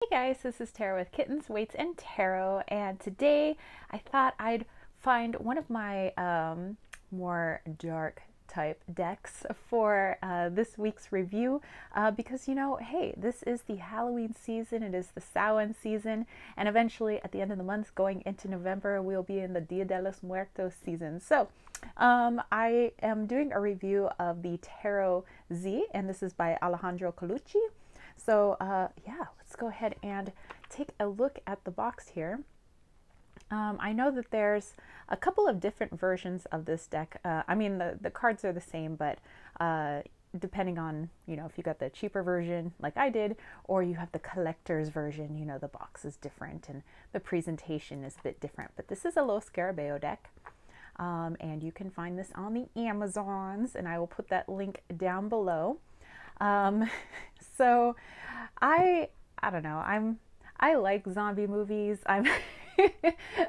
Hey guys, this is Tara with Kittens, Weights, and Tarot, and today I thought I'd find one of my more dark type decks for this week's review because hey, this is the Halloween season, it is the Samhain season, and eventually at the end of the month, going into November, we'll be in the Dia de los Muertos season. So I am doing a review of the Tarot Z, and this is by Alejandro Colucci. So yeah, let's go ahead and take a look at the box here. I know that there's a couple of different versions of this deck. I mean, the cards are the same, but depending on, if you got the cheaper version like I did, or you have the collector's version, the box is different and the presentation is a bit different. But this is a Los Scarabeo deck. And you can find this on the Amazons, and I will put that link down below. So I don't know. I like zombie movies. I'm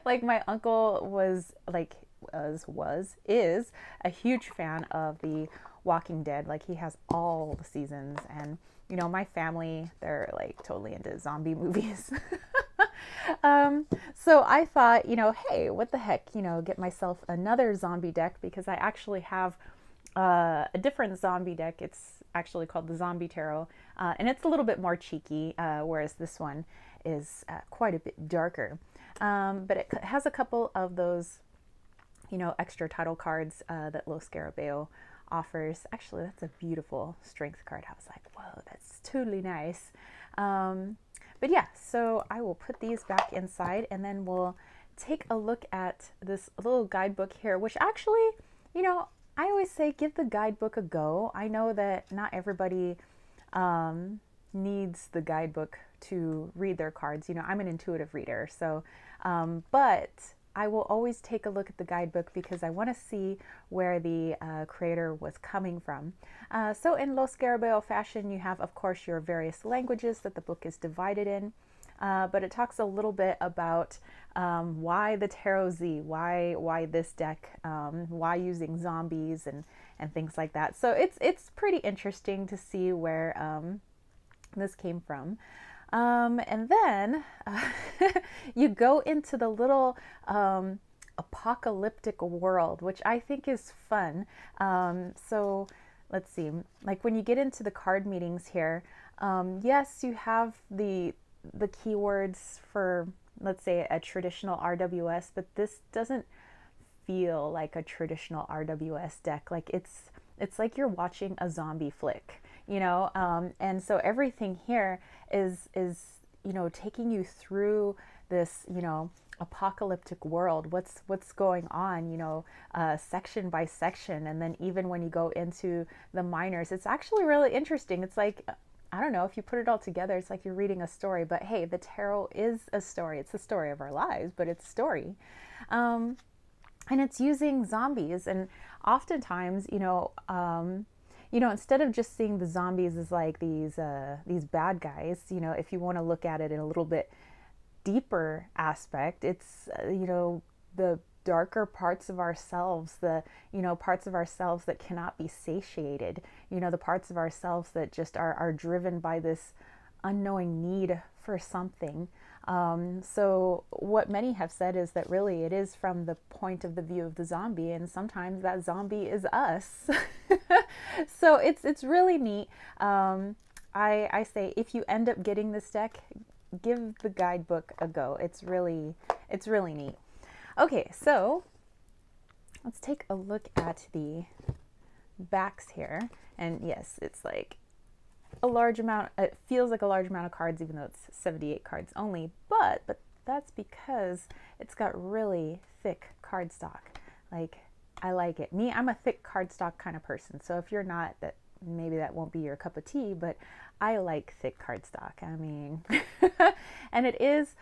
like my uncle was like is a huge fan of The Walking Dead. Like he has all the seasons, and my family, they're like totally into zombie movies. So I thought, hey, what the heck, get myself another zombie deck, because I actually have a different zombie deck. It's actually called the Zombie Tarot, and it's a little bit more cheeky, whereas this one is quite a bit darker. But it has a couple of those, extra title cards that Los Scarabeo offers. Actually, that's a beautiful strength card. I was like, whoa, that's totally nice. But yeah, so I will put these back inside, and then we'll take a look at this little guidebook here, which actually, I always say give the guidebook a go. I know that not everybody needs the guidebook to read their cards. I'm an intuitive reader, so, but I will always take a look at the guidebook because I want to see where the creator was coming from. So in Los Scarabeo fashion, you have, of course, your various languages that the book is divided in. But it talks a little bit about why the Tarot Z, why this deck, why using zombies and things like that. So it's pretty interesting to see where this came from. And then you go into the little apocalyptic world, which I think is fun. So let's see, like when you get into the card meetings here, yes, you have the keywords for, let's say, a traditional RWS, but this doesn't feel like a traditional RWS deck. Like it's like you're watching a zombie flick, and so everything here is taking you through this, apocalyptic world. What's going on, section by section, and then even when you go into the minors, it's actually really interesting. It's like, I don't know, if you put it all together, it's like you're reading a story. But hey, the tarot is a story. It's the story of our lives, but it's a story. And it's using zombies. And oftentimes, instead of just seeing the zombies as like these bad guys, if you want to look at it in a little bit deeper aspect, it's, the darker parts of ourselves, the parts of ourselves that cannot be satiated, the parts of ourselves that just are driven by this unknowing need for something. So what many have said is that really it is from the point of the view of the zombie, and sometimes that zombie is us. So it's really neat. I say if you end up getting this deck, give the guidebook a go. It's really neat. Okay, so let's take a look at the backs here. And yes, it's like a large amount, it feels like a large amount of cards, even though it's 78 cards only, but that's because it's got really thick cardstock. Like, I like it. I'm a thick cardstock kind of person, so if you're not, that maybe that won't be your cup of tea, but I like thick cardstock. I mean, and it is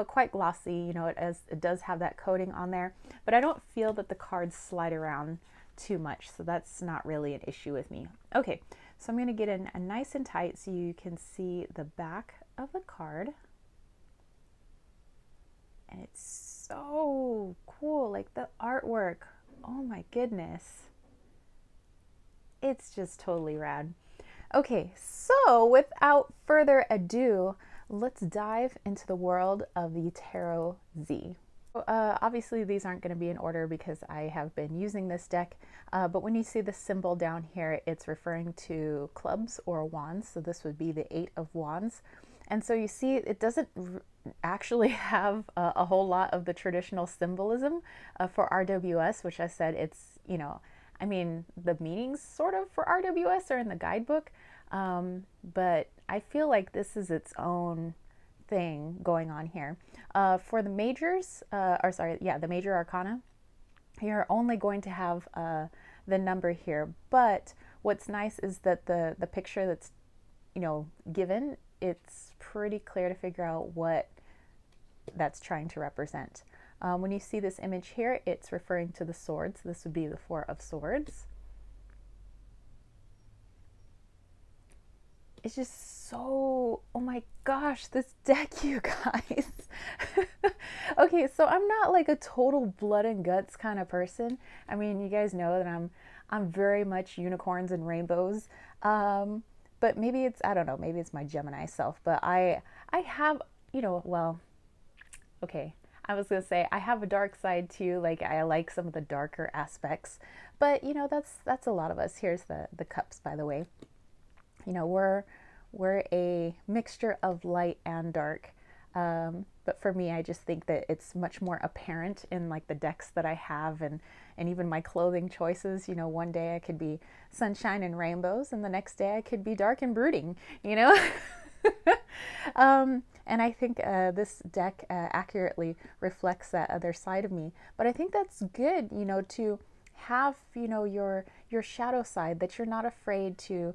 quite glossy, it does have that coating on there, but I don't feel that the cards slide around too much, so that's not really an issue with me. Okay, so I'm going to get in a nice and tight so you can see the back of the card. And it's so cool, like the artwork. Oh my goodness. It's just totally rad. Okay, so without further ado, let's dive into the world of the Tarot Z. Obviously these aren't going to be in order because I have been using this deck, but when you see the symbol down here, it's referring to clubs or wands. So this would be the 8 of Wands. And so you see it doesn't actually have a whole lot of the traditional symbolism for RWS, which I said it's, you know, I mean, the meanings sort of for RWS are in the guidebook, but I feel like this is its own thing going on here. For the majors, the major arcana, you're only going to have the number here, but what's nice is that the picture that's, you know, given, it's pretty clear to figure out what that's trying to represent. When you see this image here, it's referring to the swords. This would be the 4 of Swords. It's just so, oh my gosh, this deck, you guys. Okay, so I'm not like a total blood and guts kind of person. I mean, you guys know that I'm very much unicorns and rainbows. But maybe it's, I don't know, maybe it's my Gemini self, but I have, you know, well, okay, I was gonna say I have a dark side too. Like I like some of the darker aspects, but you know, that's a lot of us. Here's the cups, by the way. You know, we're a mixture of light and dark. But for me, I just think that it's much more apparent in like the decks that I have and even my clothing choices. You know, one day I could be sunshine and rainbows and the next day I could be dark and brooding, you know? And I think this deck accurately reflects that other side of me. But I think that's good, you know, to have, you know, your shadow side that you're not afraid to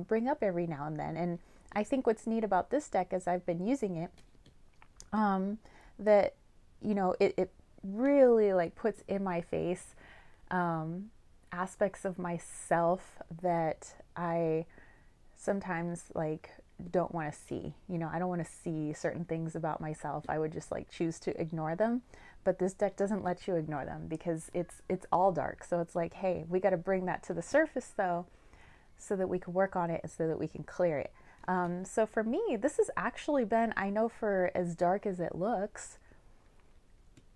bring up every now and then. And I think what's neat about this deck as I've been using it, that, you know, it really like puts in my face aspects of myself that I sometimes like don't want to see. You know, I don't want to see certain things about myself. I would just like choose to ignore them. But this deck doesn't let you ignore them because it's all dark. So it's like, hey, we got to bring that to the surface though, so that we can work on it and so that we can clear it. So for me, this has actually been, I know for as dark as it looks,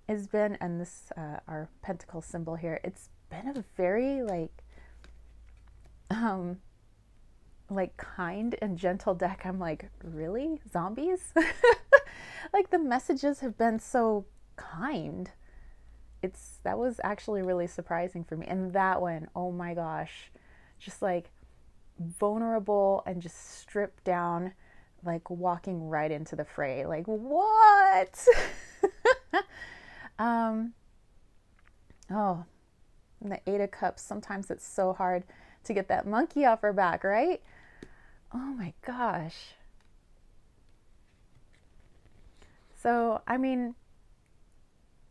has been, and this, our pentacle symbol here, it's been a very like kind and gentle deck. I'm like, really? Zombies? Like the messages have been so kind. That was actually really surprising for me. And that one, oh my gosh, just like vulnerable and just stripped down, like walking right into the fray. Like, what? Oh, and the 8 of Cups, sometimes it's so hard to get that monkey off her back, right? Oh my gosh. So, I mean,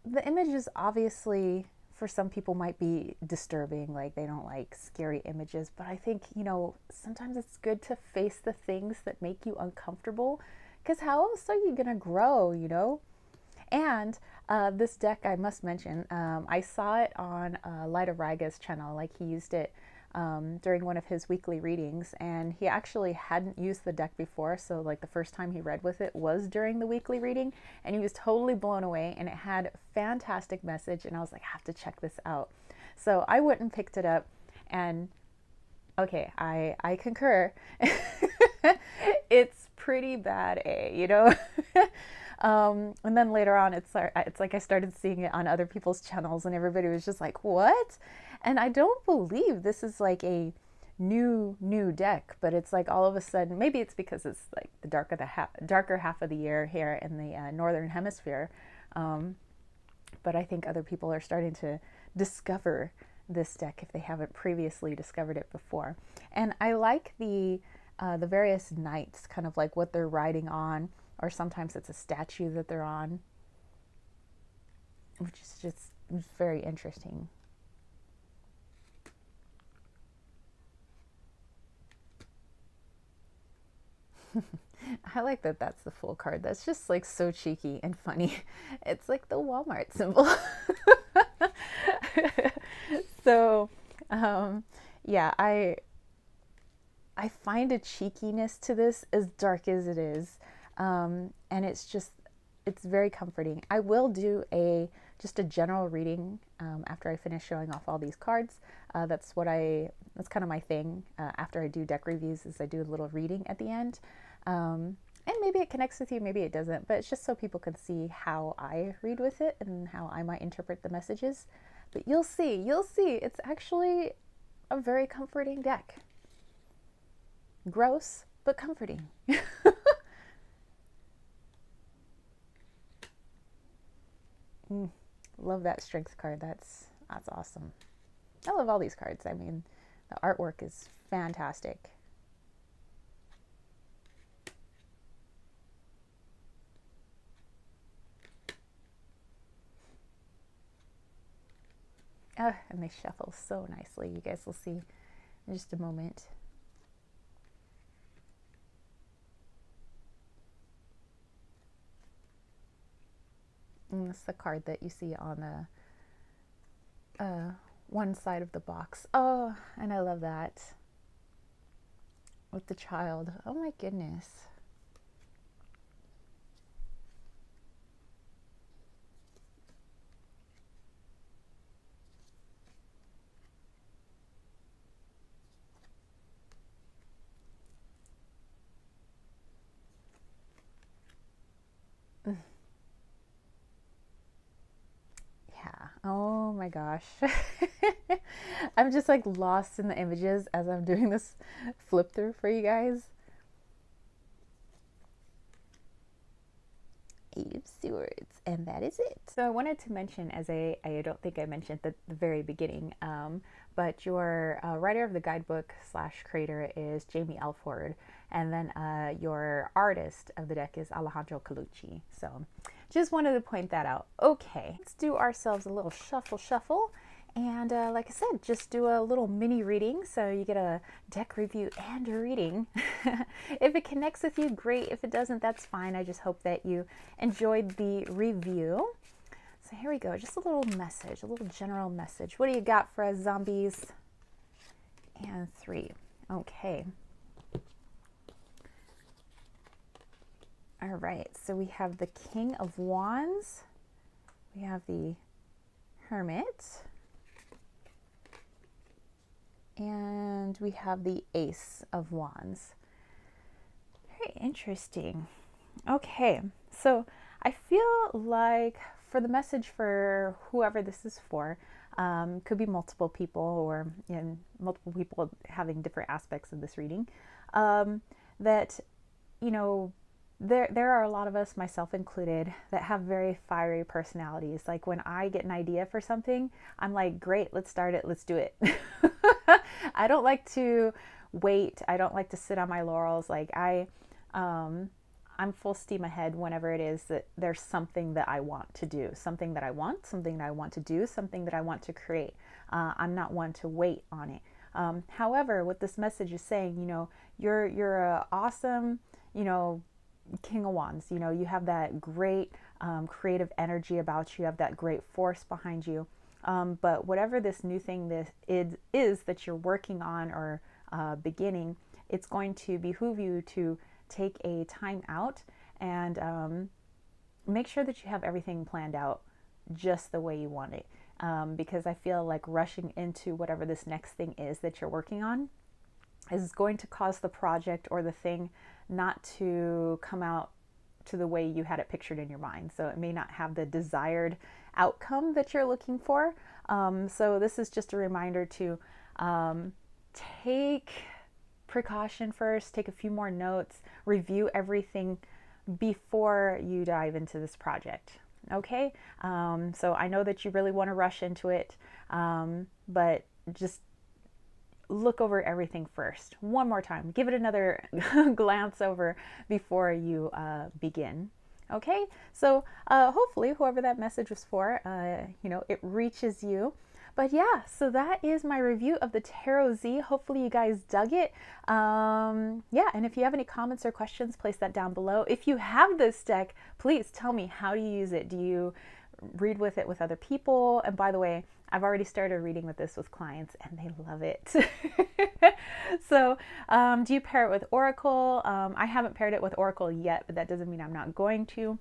the images obviously for some people might be disturbing, like they don't like scary images, but I think, you know, sometimes it's good to face the things that make you uncomfortable, because how else are you gonna grow, you know? And this deck, I must mention, I saw it on Light of Raga's channel. Like he used it during one of his weekly readings, and he actually hadn't used the deck before, so like the first time he read with it was during the weekly reading, and he was totally blown away, and it had a fantastic message, and I was like, I have to check this out. So I went and picked it up, and okay, I concur. It's pretty bad, you know? And then later on, it's like I started seeing it on other people's channels, and everybody was just like, what? And I don't believe this is like a new deck, but it's like all of a sudden, maybe it's because it's like the darker half of the year here in the northern hemisphere. But I think other people are starting to discover this deck if they haven't previously discovered it before. And I like the various knights, kind of like what they're riding on, or sometimes it's a statue that they're on, which is just very interesting. I like that that's the full card. That's just like so cheeky and funny. It's like the Walmart symbol. So, yeah, I find a cheekiness to this, as dark as it is. And it's very comforting. I will do just a general reading after I finish showing off all these cards. That's kind of my thing. After I do deck reviews, is I do a little reading at the end. And maybe it connects with you, maybe it doesn't, but it's just so people can see how I read with it and how I might interpret the messages. But you'll see, it's actually a very comforting deck. Gross, but comforting. Love that strength card. That's awesome. I love all these cards. I mean, the artwork is fantastic. And they shuffle so nicely. You guys will see in just a moment. And that's the card that you see on the one side of the box. Oh, and I love that. With the child. Oh my goodness. Oh my gosh. I'm just like lost in the images as I'm doing this flip through for you guys. Eight of Swords, and that is it. So I wanted to mention, as I don't think I mentioned at the very beginning, but your writer of the guidebook / creator is Jamie Elford, and then your artist of the deck is Alejandro Colucci. So just wanted to point that out. Okay, let's do ourselves a little shuffle. And like I said, just do a little mini reading, so you get a deck review and a reading. If it connects with you, great. If it doesn't, that's fine. I just hope that you enjoyed the review. So here we go, just a little message, a little general message. What do you got for us, zombies? And 3. Okay. All right, so we have the King of Wands. We have the Hermit. And we have the Ace of Wands. Very interesting. Okay, so I feel like for the message for whoever this is for, could be multiple people or multiple people having different aspects of this reading, that, you know, there are a lot of us, myself included, that have very fiery personalities. Like when I get an idea for something, I'm like, great, let's start it, let's do it. I don't like to wait. I don't like to sit on my laurels. Like I'm full steam ahead whenever it is that there's something that I want to do, something that I want to do, something that I want to create. I'm not one to wait on it. However, what this message is saying, you know, you're a awesome, you know, King of Wands. You know, you have that great creative energy about you. You have that great force behind you. But whatever this new thing is that you're working on or beginning, it's going to behoove you to take a time out and make sure that you have everything planned out just the way you want it. Because I feel like rushing into whatever this next thing is that you're working on is going to cause the project or the thing not to come out to the way you had it pictured in your mind. So it may not have the desired outcome that you're looking for. So this is just a reminder to take precaution first, take a few more notes, review everything before you dive into this project. Okay? So I know that you really want to rush into it, but just look over everything first. One more time. Give it another glance over before you begin. Okay? So hopefully whoever that message was for, you know, it reaches you. But yeah, so that is my review of the Tarot Z. Hopefully you guys dug it. Yeah, and if you have any comments or questions, place that down below. If you have this deck, please tell me, how do you use it? Do you read with it with other people? And by the way, I've already started reading with this with clients and they love it. So do you pair it with Oracle? I haven't paired it with Oracle yet, but that doesn't mean I'm not going to.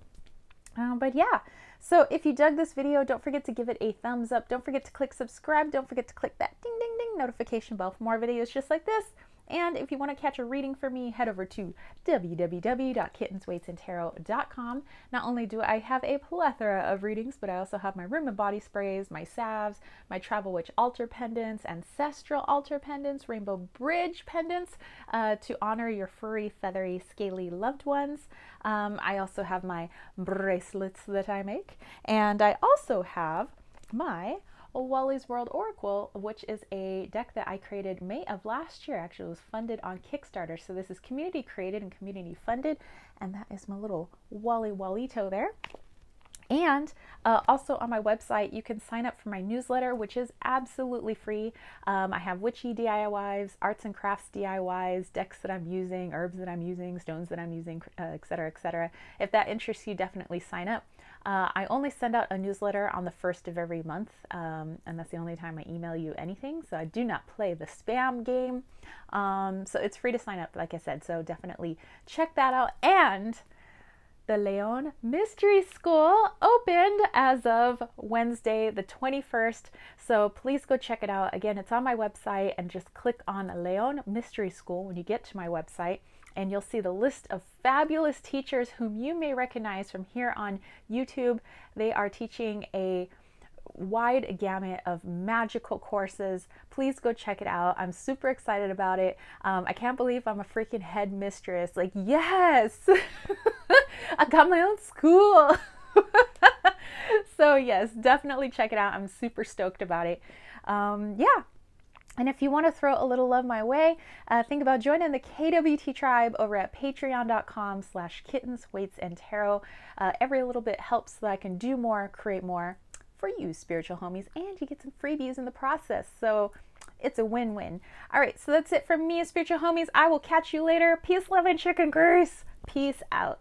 But yeah, so if you dug this video, don't forget to give it a thumbs up. Don't forget to click subscribe. Don't forget to click that ding, ding, ding notification bell for more videos just like this. And if you want to catch a reading from me, head over to www.kittenswaitsandtarot.com. Not only do I have a plethora of readings, but I also have my room and body sprays, my salves, my Travel Witch altar pendants, ancestral altar pendants, rainbow bridge pendants to honor your furry, feathery, scaly loved ones. I also have my bracelets that I make. And I also have my Wally's World Oracle, which is a deck that I created May of last year. Actually, it was funded on Kickstarter. So this is community created and community funded. And that is my little Wally Wallito there. And also on my website, you can sign up for my newsletter, which is absolutely free. I have witchy DIYs, arts and crafts DIYs, decks that I'm using, herbs that I'm using, stones that I'm using, etc., etc. If that interests you, definitely sign up. I only send out a newsletter on the 1st of every month, and that's the only time I email you anything. So I do not play the spam game. So it's free to sign up, like I said. So definitely check that out. And the Leon Mystery School opened as of Wednesday, the 21st. So please go check it out. Again, it's on my website, and just click on Leon Mystery School when you get to my website. And you'll see the list of fabulous teachers whom you may recognize from here on YouTube. They are teaching a wide gamut of magical courses. Please go check it out. I'm super excited about it. I can't believe I'm a freaking headmistress. Like, yes, I got my own school. So yes, definitely check it out. I'm super stoked about it. Yeah. And if you want to throw a little love my way, think about joining the KWT tribe over at patreon.com/kittenswaitsandtarot. Every little bit helps so that I can do more, create more for you, spiritual homies, and you get some freebies in the process. So it's a win-win. All right, so that's it from me, spiritual homies. I will catch you later. Peace, love, and chicken grease. Peace out.